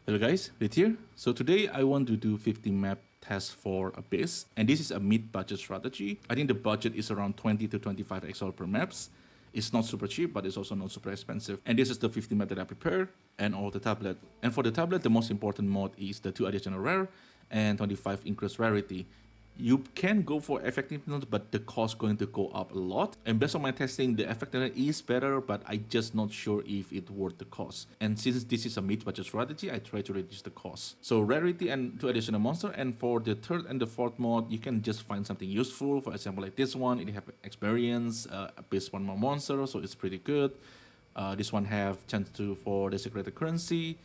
Hello guys, Rit here. So today I want to do 50 map test for Abyss, and this is a mid-budget strategy. I think the budget is around 20 to 25 Exile per maps. It's not super cheap, but it's also not super expensive. And this is the 50 map that I prepared, and all the tablet. And for the tablet, the most important mod is the 2 additional rare and 25 increased rarity. You can go for effectiveness, but the cost going to go up a lot. And based on my testing, the effectiveness is better, but I just not sure if it worth the cost. And since this is a mid-budget strategy, I try to reduce the cost. So rarity and 2 additional monster. And for the third and the fourth mod, you can just find something useful. For example, like this one, it have experience, base 1 more monster, so it's pretty good. This one have chance to for the secret currency,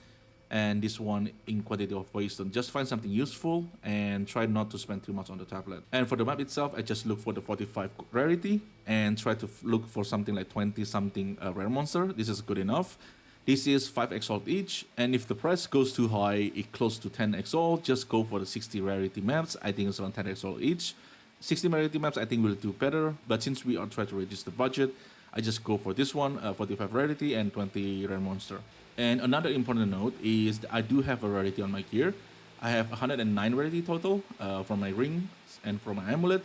and this one in quantity of wisdom. Just find something useful and try not to spend too much on the tablet. And for the map itself, I just look for the 45 rarity and try to look for something like 20 something rare monster. This is good enough. This is 5 exalt each, and if the price goes too high, it close to 10 exalt, just go for the 60 rarity maps. I think it's around 10 exalt each. 60 rarity maps I think will do better, but since we are trying to reduce the budget, I just go for this one, 45 rarity and 20 rare monster. And another important note is that I do have a rarity on my gear. I have 109 rarity total from my rings and from my amulet.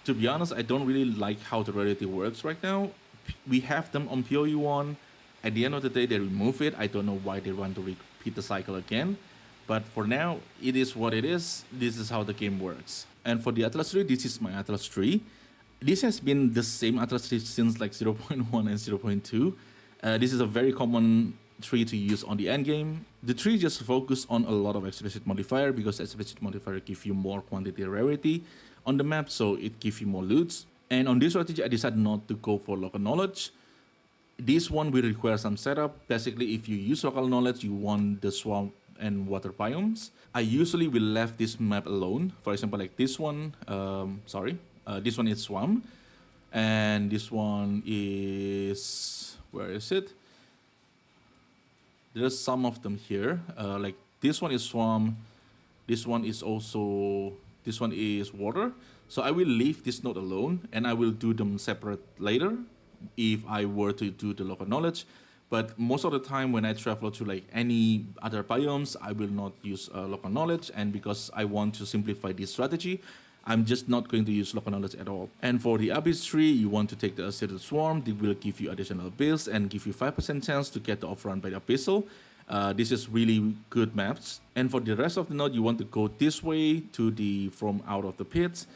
To be honest, I don't really like how the rarity works right now. We have them on PoE 1. At the end of the day, they remove it. I don't know why they want to repeat the cycle again. But for now, it is what it is. This is how the game works. And for the Atlas tree, this is my Atlas tree. This has been the same Atlas tree since like 0.1 and 0.2. This is a very common tree to use on the end game. The tree just focus on a lot of explicit modifier because explicit modifier give you more quantity rarity on the map, so it gives you more loots. And on this strategy, I decided not to go for local knowledge. This one will require some setup. Basically, if you use local knowledge, you want the swamp and water biomes. I usually will left this map alone. For example, like this one, this one is swamp, and this one is, where is it? There's some of them here. Like this one is swamp. This one is also, this one is water. So I will leave this node alone and I will do them separate later if I were to do the local knowledge. But most of the time when I travel to like any other biomes, I will not use local knowledge. And because I want to simplify this strategy, I'm just not going to use local knowledge at all. And for the Abyss tree, you want to take the Ascended Swarm. They will give you additional builds and give you 5% chance to get the off-run by the Abyssal. This is really good maps. And for the rest of the node, you want to go this way to the from out of the pits.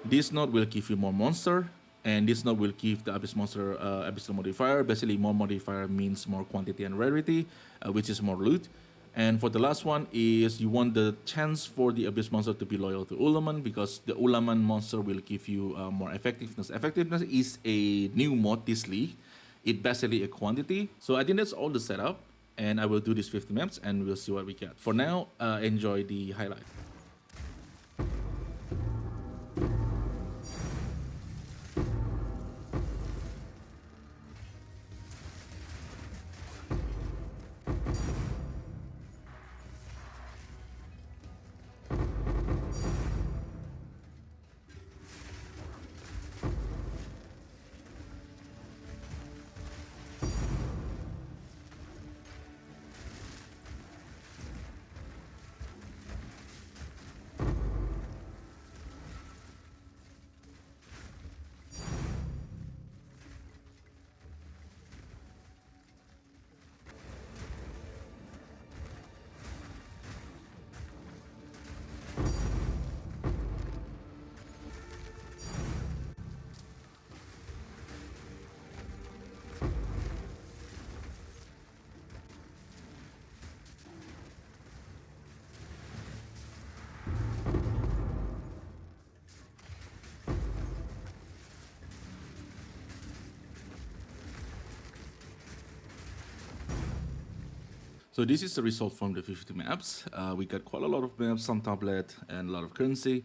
This node will give you more monster, and this node will give the Abyss monster Abyssal modifier. Basically, more modifier means more quantity and rarity, which is more loot. And for the last one is you want the chance for the Abyss monster to be loyal to Ulaman, because the Ulaman monster will give you more effectiveness. Effectiveness is a new mod this league. It's basically a quantity. So I think that's all the setup, and I will do these 50 maps and we'll see what we get. For now, enjoy the highlight. So this is the result from the 50 maps. We got quite a lot of maps, some tablet, and a lot of currency.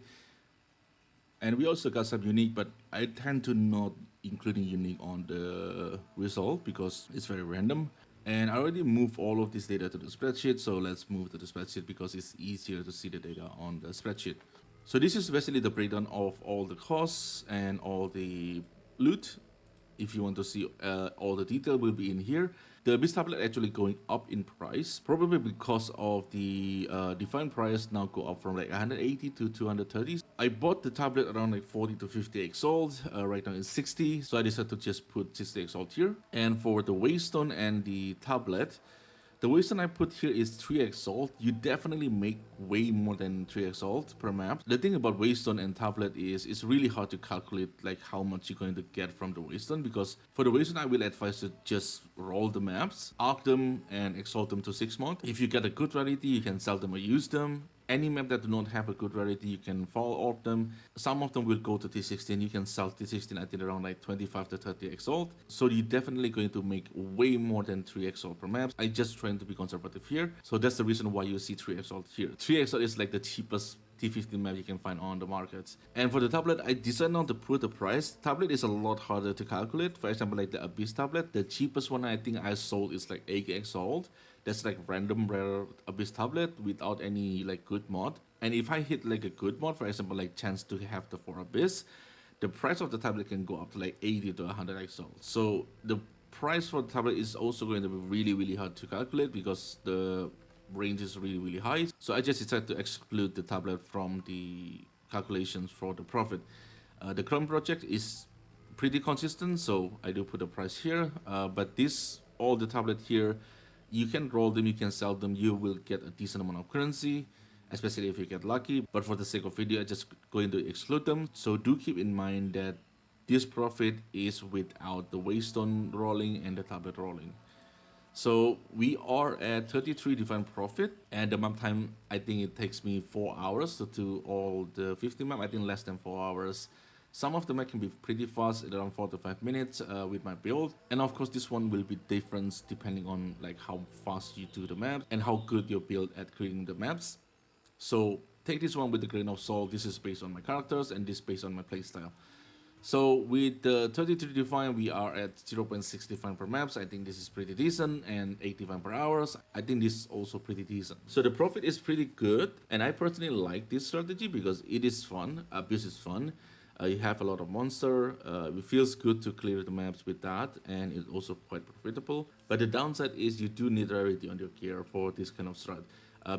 And we also got some unique, but I tend to not including unique on the result because it's very random. And I already moved all of this data to the spreadsheet, so let's move to the spreadsheet because it's easier to see the data on the spreadsheet. So this is basically the breakdown of all the costs and all the loot. If you want to see all the detail, will be in here. The Abyss tablet actually going up in price, probably because of the Divine price now go up from like 180 to 230. I bought the tablet around like 40 to 50 exalt. Right now it's 60, so I decided to just put 60 exalt here. And for the Waystone and the tablet, the reason I put here is 3 exalt. You definitely make way more than 3 exalt per map. The thing about Waystone and tablet is it's really hard to calculate like how much you're going to get from the Waystone, because for the Waystone I will advise to just roll the maps, arc them and exalt them to 6 mod. If you get a good rarity, you can sell them or use them. Any map that do not have a good rarity, you can fall orb them. Some of them will go to T16. You can sell T16 I think around like 25 to 30 exalt. So you're definitely going to make way more than 3 exalt per map. I just trying to be conservative here. So that's the reason why you see 3 exalt here. 3 exalt is like the cheapest T15 map you can find on the market. And for the tablet, I decided not to put the price. Tablet is a lot harder to calculate. For example, like the Abyss tablet, the cheapest one I think I sold is like 8 exalt. That's like random rare Abyss tablet without any like good mod. And if I hit like a good mod, for example, like chance to have the 4 Abyss, the price of the tablet can go up to like 80 to 100 exalt. So the price for the tablet is also going to be really hard to calculate because the range is really high. So I just decided to exclude the tablet from the calculations for the profit. The Chrome project is pretty consistent, so I do put the price here. But this, all the tablet here, you can roll them, you can sell them, you will get a decent amount of currency, especially if you get lucky. But for the sake of video, I'm just going to exclude them. So do keep in mind that this profit is without the Waystone rolling and the tablet rolling. So we are at 33 different profit, and the map time, I think it takes me 4 hours to do all the 50 map. I think less than 4 hours. Some of them I can be pretty fast at around 4 to 5 minutes with my build. And of course this one will be different depending on like how fast you do the map and how good you build at creating the maps. So take this one with a grain of salt. This is based on my characters and this is based on my playstyle. So with the 33 define, we are at 0.6 define per maps. I think this is pretty decent, and 8 define per hours. I think this is also pretty decent. So the profit is pretty good, and I personally like this strategy because it is fun. Abuse is fun. You have a lot of monster. It feels good to clear the maps with that, and it's also quite profitable. But the downside is you do need rarity on your gear for this kind of strat.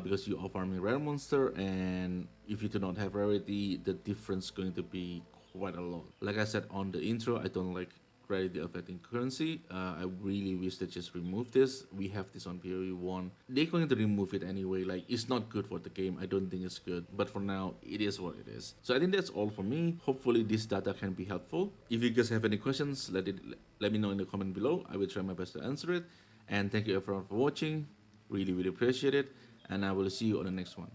Because you are farming rare monster, and if you do not have rarity, the difference is going to be quite a lot. Like I said on the intro, I don't like rarity affecting currency. I really wish they just remove this. We have this on PoE 1. They're going to remove it anyway. Like, it's not good for the game. I don't think it's good. But for now, it is what it is. So I think that's all for me. Hopefully this data can be helpful. If you guys have any questions, let me know in the comment below. I will try my best to answer it. And thank you everyone for watching. Really appreciate it. And I will see you on the next one.